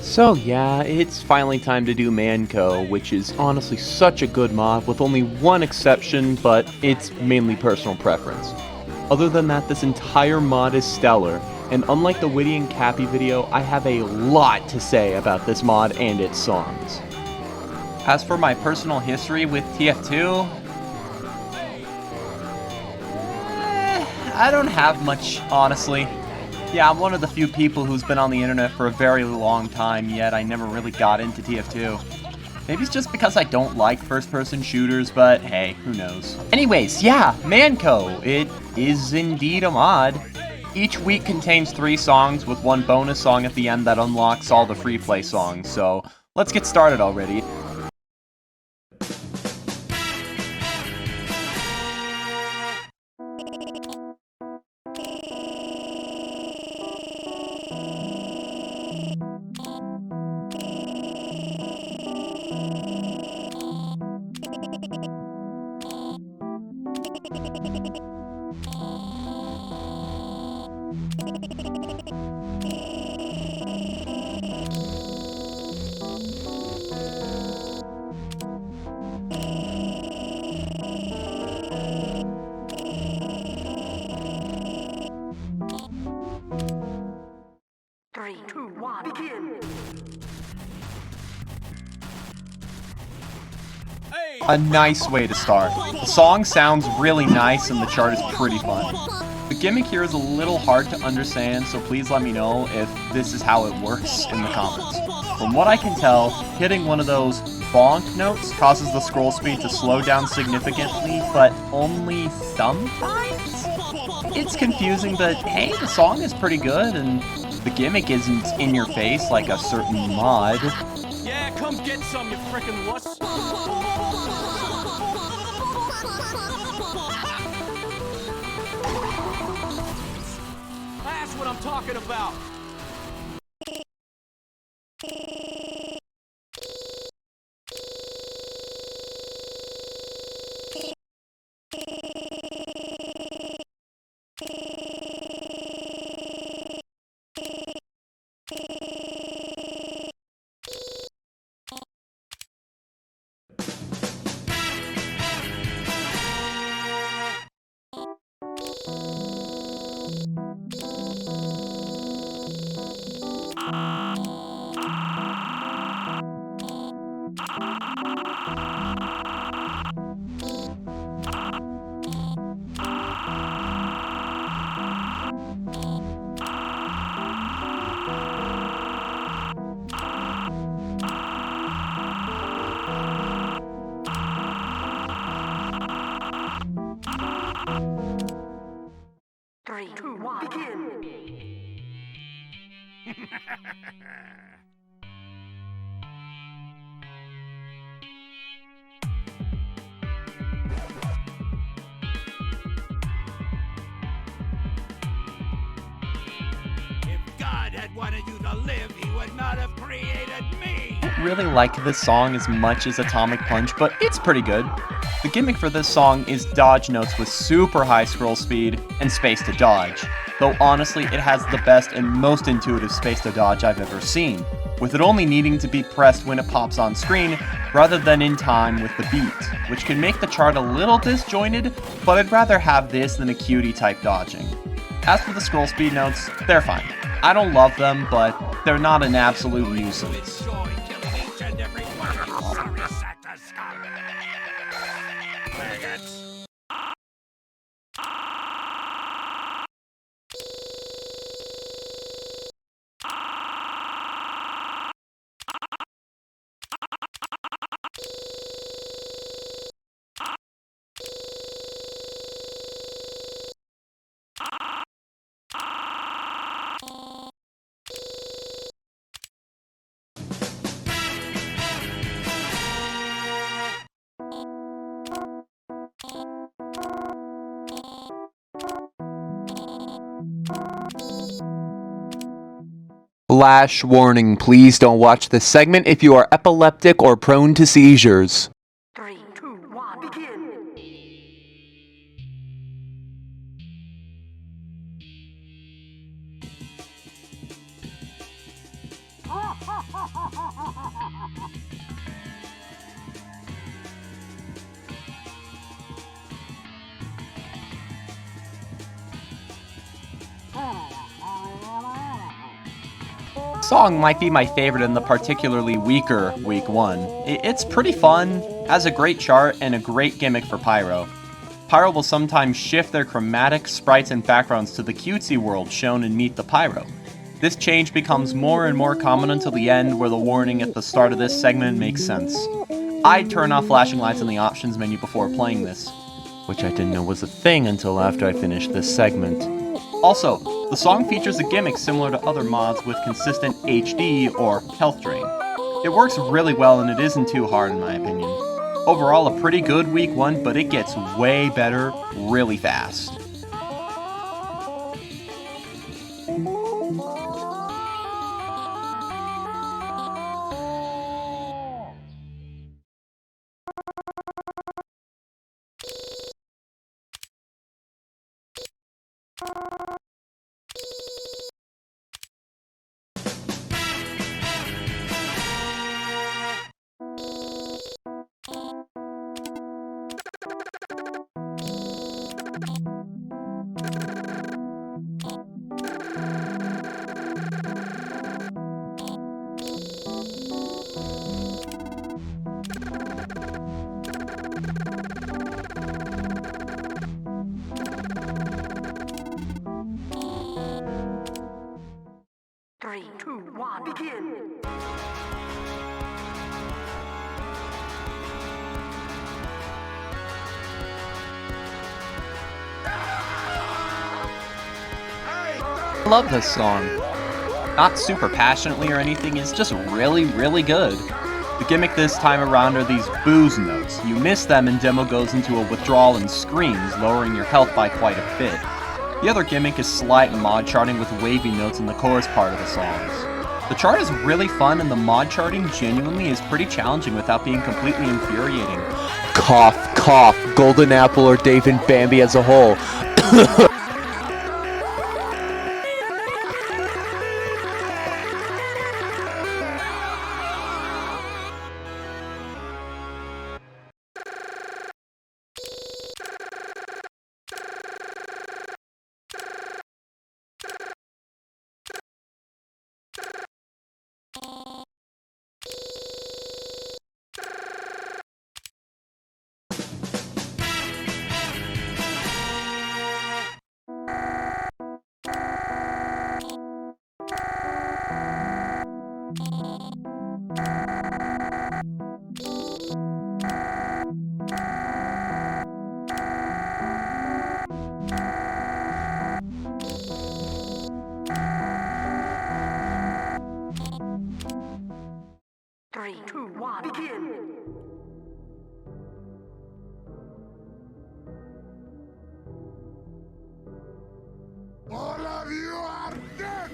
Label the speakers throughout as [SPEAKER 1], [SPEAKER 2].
[SPEAKER 1] So yeah, it's finally time to do Manco, which is honestly such a good mod with only one exception, but it's mainly personal preference. Other than that, this entire mod is stellar, and unlike the Witty and Cappy video, I have a lot to say about this mod and its songs. As for my personal history with TF2, I don't have much, honestly. Yeah, I'm one of the few people who's been on the internet for a very long time, yet I never really got into TF2. Maybe it's just because I don't like first-person shooters, but hey, who knows. Anyways, yeah, Manco. It is indeed a mod. Each week contains 3 songs with one bonus song at the end that unlocks all the free play songs, so let's get started already. A nice way to start. The song sounds really nice and the chart is pretty fun. The gimmick here is a little hard to understand, so please let me know if this is how it works in the comments. From what I can tell, hitting one of those bonk notes causes the scroll speed to slow down significantly, but only sometimes? It's confusing, but hey, the song is pretty good, and the gimmick isn't in your face like a certain mod.
[SPEAKER 2] Yeah, come get some, you frickin' wuss! That's what I'm talking about! Wanted you to live, he would not have created me!
[SPEAKER 1] I don't really like this song as much as Atomic Punch, but it's pretty good. The gimmick for this song is dodge notes with super high scroll speed and space to dodge, though honestly it has the best and most intuitive space to dodge I've ever seen, with it only needing to be pressed when it pops on screen rather than in time with the beat, which can make the chart a little disjointed, but I'd rather have this than a cutie type dodging. As for the scroll speed notes, they're fine. I don't love them, but they're not an absolute nuisance. Flash warning, please don't watch this segment if you are epileptic or prone to seizures.
[SPEAKER 3] 3, 2, 1, begin!
[SPEAKER 1] Song might be my favorite in the particularly weaker week 1. It's pretty fun, has a great chart, and a great gimmick for Pyro. Pyro will sometimes shift their chromatic, sprites, and backgrounds to the cutesy world shown in Meet the Pyro. This change becomes more and more common until the end, where the warning at the start of this segment makes sense. I'd turn off flashing lights in the options menu before playing this, which I didn't know was a thing until after I finished this segment. Also, the song features a gimmick similar to other mods with consistent HD or health drain. It works really well and it isn't too hard in my opinion. Overall, a pretty good week 1, but it gets way better really fast.
[SPEAKER 3] Three, two, one, begin.
[SPEAKER 1] I love this song. Not super passionately or anything, it's just really, really good. The gimmick this time around are these booze notes. You miss them and demo goes into a withdrawal and screams, lowering your health by quite a bit. The other gimmick is slight mod charting with wavy notes in the chorus part of the songs. The chart is really fun and the mod charting genuinely is pretty challenging without being completely infuriating. Cough, cough, Golden Apple or Dave and Bambi as a whole.
[SPEAKER 3] Three, two, one, begin.
[SPEAKER 2] All of you are dead!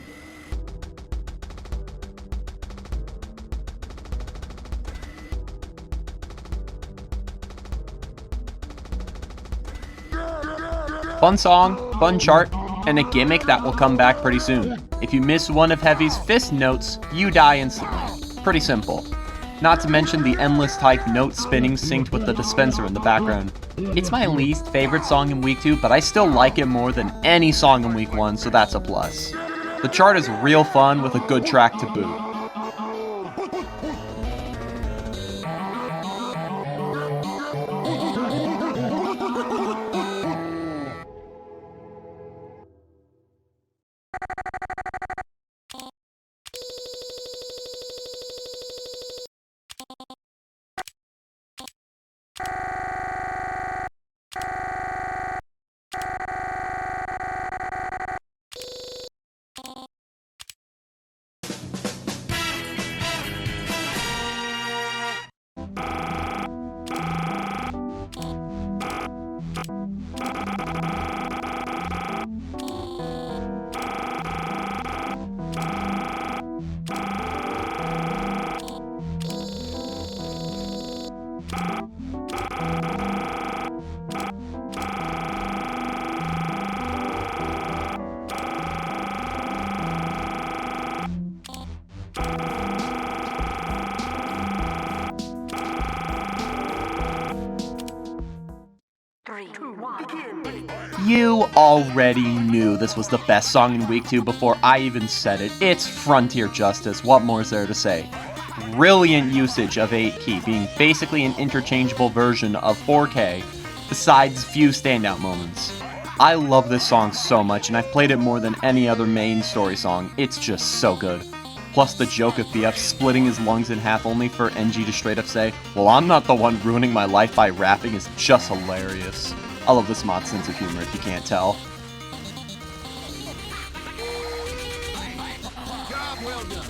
[SPEAKER 1] Fun song, fun chart, and a gimmick that will come back pretty soon. If you miss one of Heavy's fist notes, you die instantly. Pretty simple. Not to mention the endless type note spinning synced with the dispenser in the background. It's my least favorite song in week 2, but I still like it more than any song in week 1, so that's a plus. The chart is real fun with a good track to boot.
[SPEAKER 3] 3, 2, 1, begin.
[SPEAKER 1] You already knew this was the best song in week 2 before I even said it. It's Frontier Justice. What more is there to say? Brilliant usage of 8-key, being basically an interchangeable version of 4K, besides few standout moments. I love this song so much, and I've played it more than any other main story song. It's just so good. Plus the joke of BF splitting his lungs in half only for NG to straight up say, "Well, I'm not the one ruining my life by rapping," is just hilarious. I love this mod's sense of humor if you can't tell.
[SPEAKER 2] Job well done.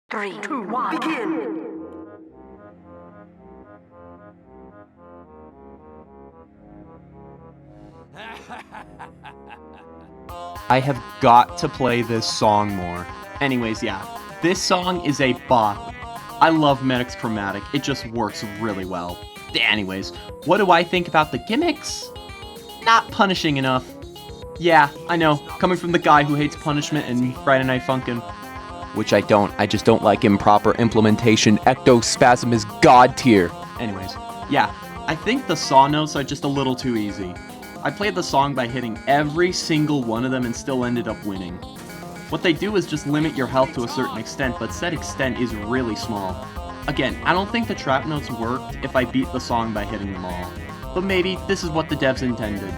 [SPEAKER 3] 3, 2, 1, begin.
[SPEAKER 1] I have got to play this song more. Anyways, yeah, this song is a bop. I love Medic's chromatic, it just works really well. Anyways, what do I think about the gimmicks? Not punishing enough. Yeah, I know, coming from the guy who hates punishment in Friday Night Funkin'. Which I don't, I just don't like improper implementation. Ecto-Spasm is god tier. Anyways, yeah, I think the saw notes are just a little too easy. I played the song by hitting every single one of them and still ended up winning. What they do is just limit your health to a certain extent, but said extent is really small. Again, I don't think the trap notes worked if I beat the song by hitting them all. But maybe this is what the devs intended.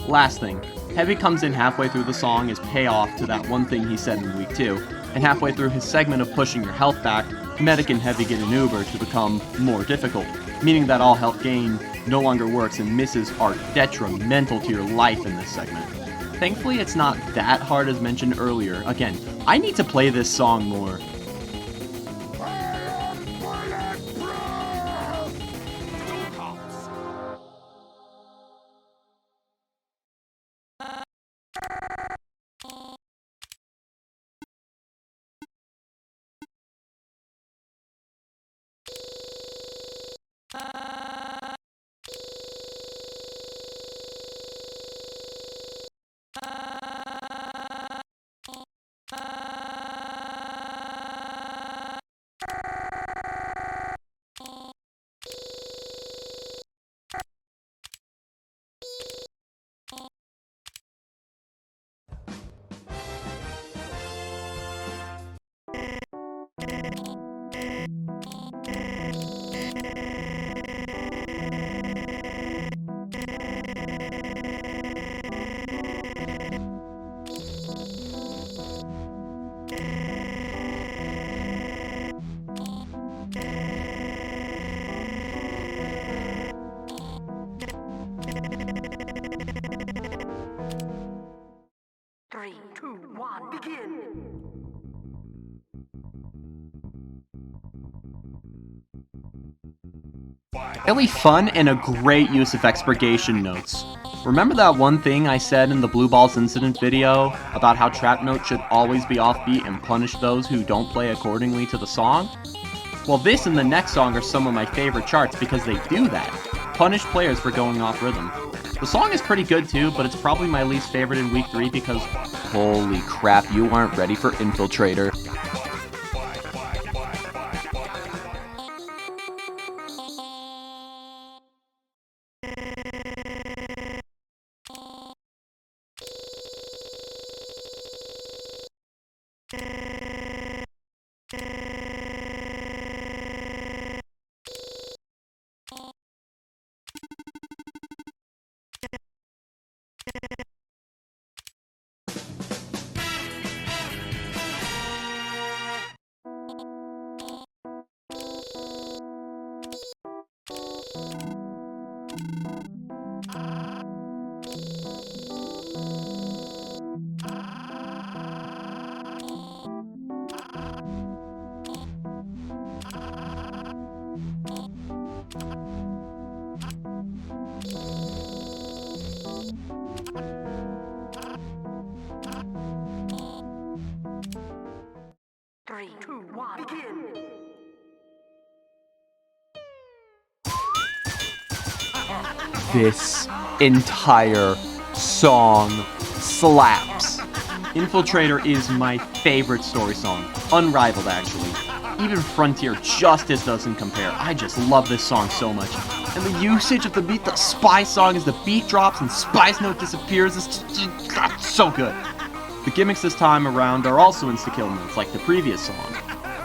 [SPEAKER 1] Last thing, Heavy comes in halfway through the song as payoff to that one thing he said in week 2, and halfway through his segment of pushing your health back, Medic and Heavy get an Uber to become more difficult, meaning that all health gain no longer works and misses are detrimental to your life in this segment. Thankfully, it's not that hard as mentioned earlier. Again, I need to play this song more.
[SPEAKER 3] Three, two, one, begin.
[SPEAKER 1] Really fun and a great use of expurgation notes. Remember that one thing I said in the Blue Balls incident video about how trap notes should always be offbeat and punish those who don't play accordingly to the song? Well, this and the next song are some of my favorite charts because they do that. Punish players for going off rhythm. The song is pretty good too, but it's probably my least favorite in week 3 because holy crap, you aren't ready for Infiltrator.
[SPEAKER 3] Three, two, one, begin.
[SPEAKER 1] This entire song slaps. Infiltrator is my favorite story song. Unrivaled, actually. Even Frontier Justice doesn't compare. I just love this song so much. And the usage of the beat, the spy song, as the beat drops and spy's note disappears, is just so good. The gimmicks this time around are also insta-kill notes, like the previous song.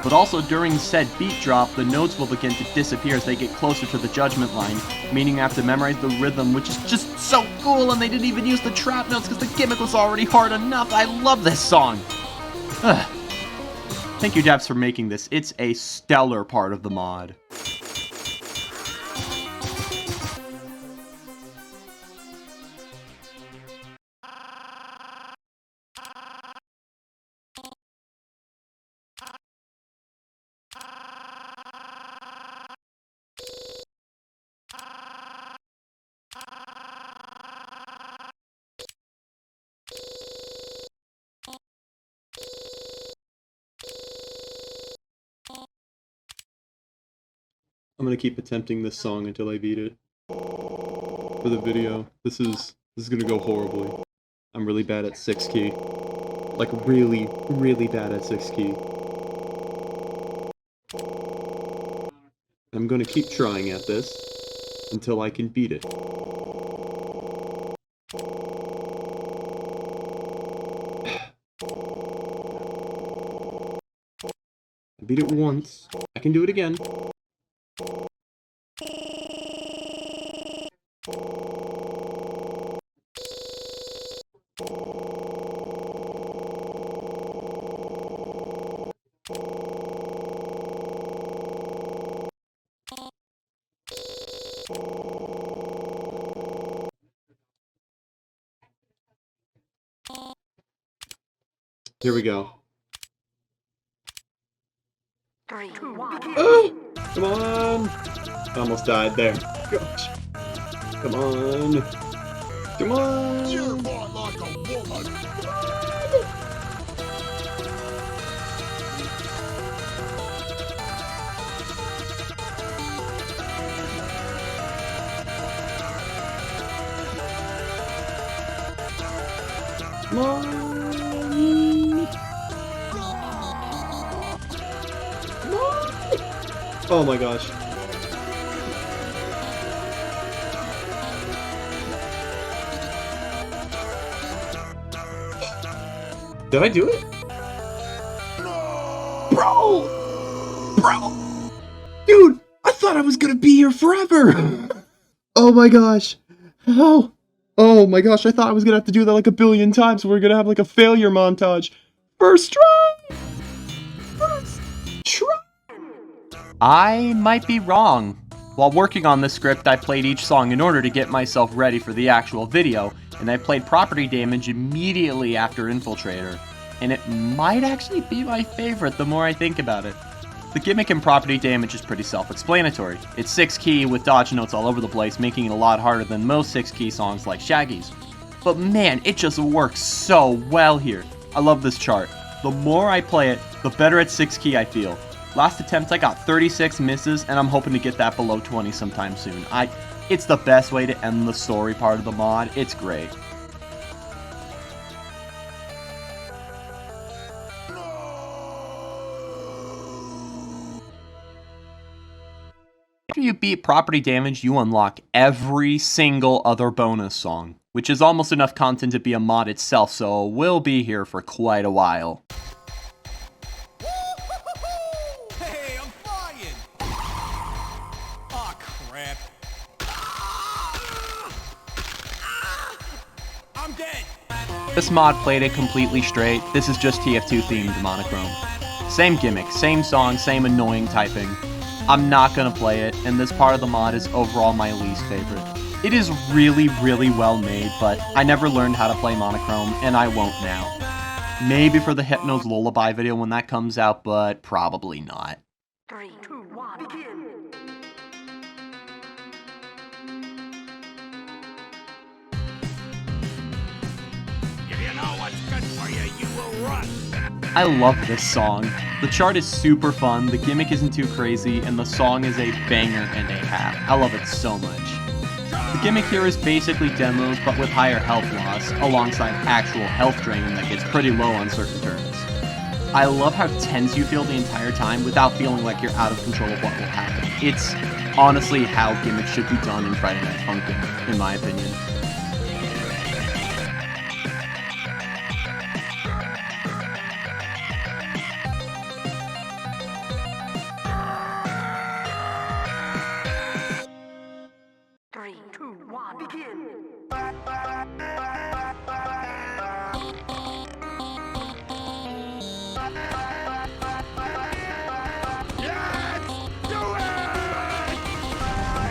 [SPEAKER 1] But also during said beat drop, the notes will begin to disappear as they get closer to the judgment line, meaning you have to memorize the rhythm, which is just so cool, and they didn't even use the trap notes because the gimmick was already hard enough. I love this song. Ugh. Thank you, devs, for making this. It's a stellar part of the mod. I'm gonna keep attempting this song until I beat it. For the video, this is gonna go horribly. I'm really bad at 6 key. Like really, really bad at 6 key. I'm gonna keep trying at this until I can beat it. I beat it once. I can do it again. Here we go.
[SPEAKER 3] Three, two, one, begin.
[SPEAKER 1] Come on! I almost died there. Gosh. Come on. Come on!
[SPEAKER 2] You're more like a woman.
[SPEAKER 1] Come on! Oh my gosh. Did I do it? Bro! Bro! Dude! I thought I was gonna be here forever! Oh my gosh. How? Oh my gosh, I thought I was gonna have to do that like a billion times. We're gonna have like a failure montage. First try! First try! I might be wrong. While working on this script, I played each song in order to get myself ready for the actual video, and I played Property Damage immediately after Infiltrator, and it might actually be my favorite the more I think about it. The gimmick in Property Damage is pretty self-explanatory. It's 6 key with dodge notes all over the place, making it a lot harder than most 6 key songs like Shaggy's. But man, it just works so well here. I love this chart. The more I play it, the better at 6 key I feel. Last attempt I got 36 misses, and I'm hoping to get that below 20 sometime soon. It's the best way to end the story part of the mod. It's great. After you beat Property Damage, you unlock every single other bonus song, which is almost enough content to be a mod itself, so we'll be here for quite a while.
[SPEAKER 2] Hey, I'm flying. Aw, crap. I'm dead.
[SPEAKER 1] This mod played it completely straight. This is just TF2 themed Monochrome. Same gimmick, same song, same annoying typing. I'm not gonna play it, and this part of the mod is overall my least favorite. It is really, really well made, but I never learned how to play Monochrome, and I won't now. Maybe for the Hypno's Lullaby video when that comes out, but probably not.
[SPEAKER 3] 3, 2, 1, begin.
[SPEAKER 2] If you know what's good for you, you will run.
[SPEAKER 1] I love this song. The chart is super fun, the gimmick isn't too crazy, and the song is a banger and a half. I love it so much. The gimmick here is basically demos, but with higher health loss, alongside actual health drain that gets pretty low on certain turns. I love how tense you feel the entire time without feeling like you're out of control of what will happen. It's honestly how gimmicks should be done in Friday Night Funkin', in my opinion.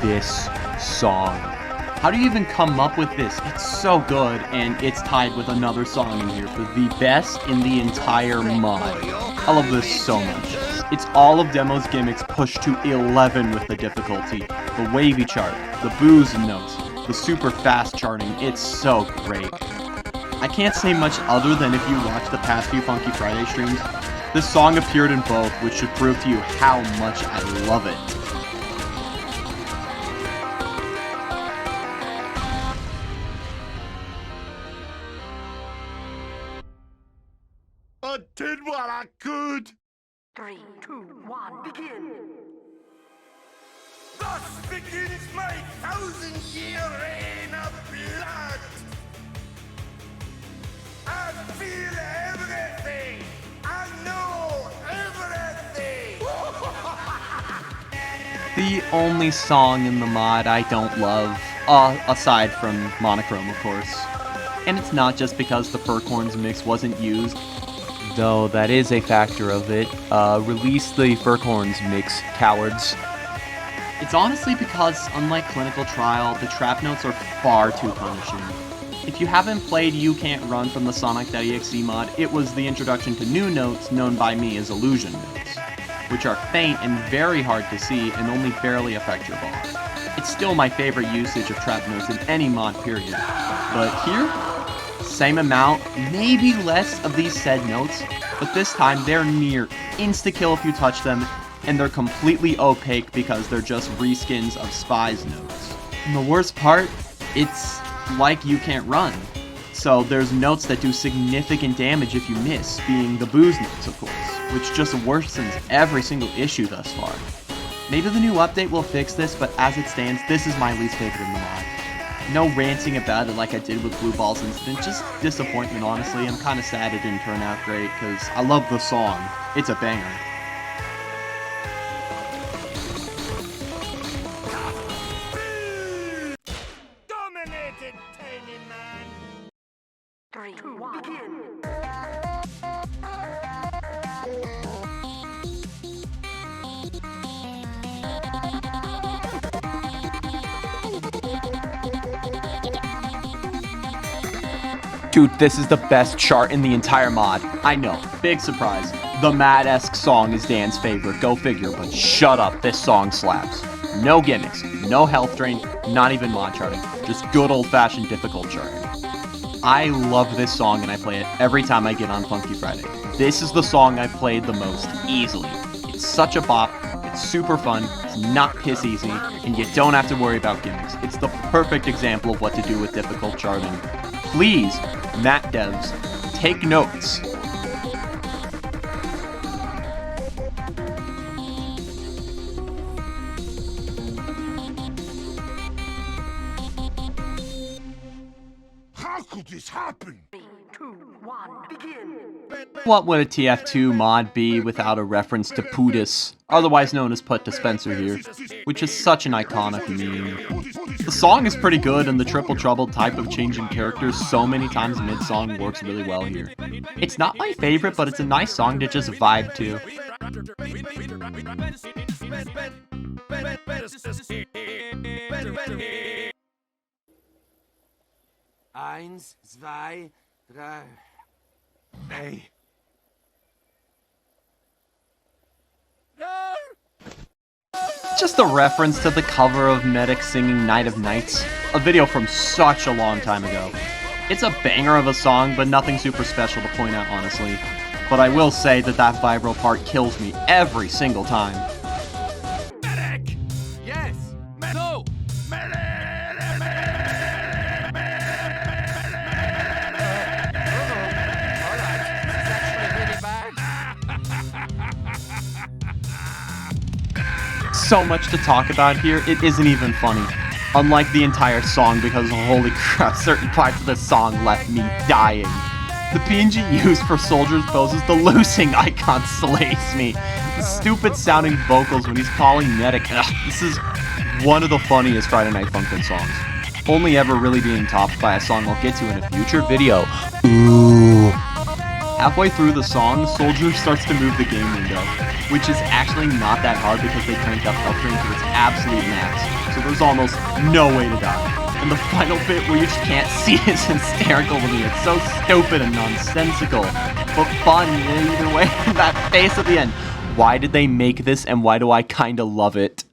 [SPEAKER 1] This song. How do you even come up with this? It's so good, and it's tied with another song in here for the best in the entire mod. I love this so much. It's all of Demo's gimmicks pushed to 11 with the difficulty. The wavy chart, the booze notes, the super fast charting. It's so great. I can't say much other than if you watch the past few Funky Friday streams, this song appeared in both, which should prove to you how much I love it.
[SPEAKER 2] I did what I could.
[SPEAKER 3] 3, 2, 1, begin.
[SPEAKER 2] Thus begins my 1,000-year reign of blood. I feel everything. I know everything.
[SPEAKER 1] The only song in the mod I don't love, aside from Monochrome, of course. And it's not just because the Furcorns mix wasn't used, though that is a factor of it. Release the Furcorns mix, cowards. It's honestly because, unlike Clinical Trial, the trap notes are far too punishing. If you haven't played You Can't Run from the Sonic.exe mod, it was the introduction to new notes known by me as illusion notes, which are faint and very hard to see and only barely affect your bar. It's still my favorite usage of trap notes in any mod period, but here, same amount, maybe less of these said notes, but this time they're near insta-kill if you touch them, and they're completely opaque because they're just reskins of Spy's notes. And the worst part, it's like You Can't Run. So there's notes that do significant damage if you miss, being the booze notes of course, which just worsens every single issue thus far. Maybe the new update will fix this, but as it stands, this is my least favorite in the mod. No ranting about it like I did with Blue Ball's incident, just disappointment honestly. I'm kinda sad it didn't turn out great, cause I love the song. It's a banger.
[SPEAKER 2] Dominated, tiny man.
[SPEAKER 3] 3, 2, 1, begin.
[SPEAKER 1] Dude, this is the best chart in the entire mod. I know, big surprise. The Mad-esque song is Dan's favorite, go figure, but shut up, this song slaps. No gimmicks, no health drain, not even mod charting, just good old-fashioned difficult charting. I love this song and I play it every time I get on Funky Friday. This is the song I've played the most, easily. It's such a bop, it's super fun, it's not piss easy, and you don't have to worry about gimmicks. It's the perfect example of what to do with difficult charting. Please, Matt devs, take notes.
[SPEAKER 2] How could this happen?
[SPEAKER 3] 3, 2, 1, begin.
[SPEAKER 1] What would a TF2 mod be without a reference to Pootis, otherwise known as Put Dispenser here, which is such an iconic meme. The song is pretty good, and the Triple Trouble type of changing characters so many times mid-song works really well here. It's not my favorite, but it's a nice song to just vibe to.
[SPEAKER 2] Eins, zwei, drei. Hey.
[SPEAKER 1] Just a reference to the cover of Medic singing Night of Nights, a video from such a long time ago. It's a banger of a song, but nothing super special to point out, honestly. But I will say that that vibral part kills me every single time.
[SPEAKER 2] Medic! Yes! No! Medic! Alright, this is actually really bad.
[SPEAKER 1] So much to talk about here, it isn't even funny. Unlike the entire song, because holy crap, certain parts of this song left me dying. The PNG used for soldiers' poses, the losing icon slays me. The stupid sounding vocals when he's calling Medic. Ugh, this is one of the funniest Friday Night Funkin songs. Only ever really being topped by a song I'll get to in a future video. Ooh. Halfway through the song, Soldier starts to move the game window, which is actually not that hard because they cranked up health drain to its absolute max, so there's almost no way to die. And the final bit where you just can't see is hysterical to me. It's so stupid and nonsensical, but fun either way. That face at the end. Why did they make this, and why do I kinda love it?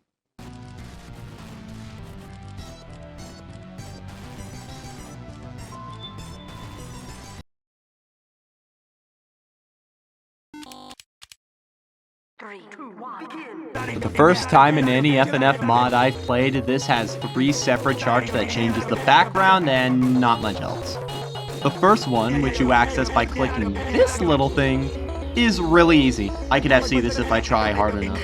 [SPEAKER 3] Three, two, one, begin.
[SPEAKER 1] For the first time in any FNF mod I've played, this has 3 separate charts that changes the background and not much else. The first one, which you access by clicking this little thing, is really easy. I could FC this if I try hard enough.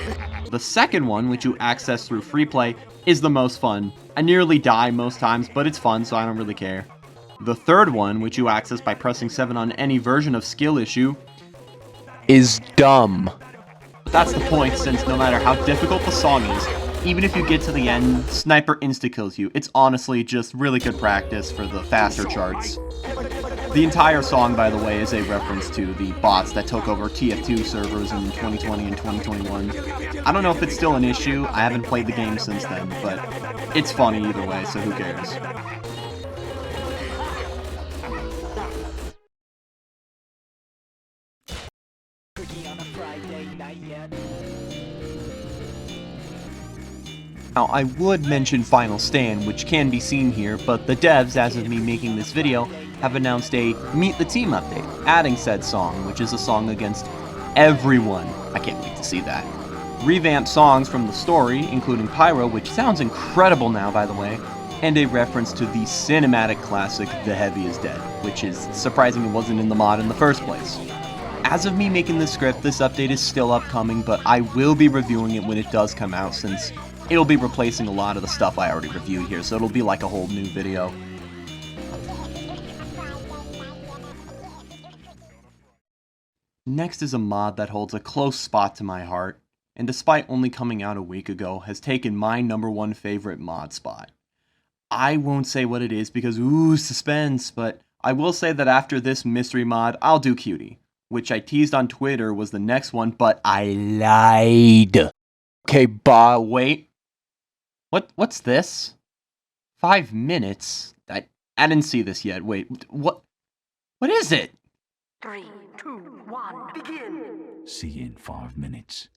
[SPEAKER 1] The second one, which you access through free play, is the most fun. I nearly die most times, but it's fun, so I don't really care. The third one, which you access by pressing 7 on any version of skill issue, is dumb. That's the point, since no matter how difficult the song is, even if you get to the end, Sniper insta-kills you. It's honestly just really good practice for the faster charts. The entire song, by the way, is a reference to the bots that took over TF2 servers in 2020 and 2021. I don't know if it's still an issue, I haven't played the game since then, but it's funny either way, so who cares. Now, I would mention Final Stand, which can be seen here, but the devs, as of me making this video, have announced a Meet the Team update, adding said song, which is a song against everyone. I can't wait to see that. Revamped songs from the story, including Pyro, which sounds incredible now, by the way, and a reference to the cinematic classic The Heavy is Dead, which is surprising it wasn't in the mod in the first place. As of me making this script, this update is still upcoming, but I will be reviewing it when it does come out, since it'll be replacing a lot of the stuff I already reviewed here, so it'll be like a whole new video. Next is a mod that holds a close spot to my heart, and despite only coming out a week ago, has taken my #1 favorite mod spot. I won't say what it is because, ooh, suspense, but I will say that after this mystery mod, I'll do Cutie, which I teased on Twitter was the next one, but I lied. Okay, wait. What's this? 5 minutes? I didn't see this yet. Wait, what is it?
[SPEAKER 3] 3, 2, 1, begin.
[SPEAKER 2] See you in 5 minutes.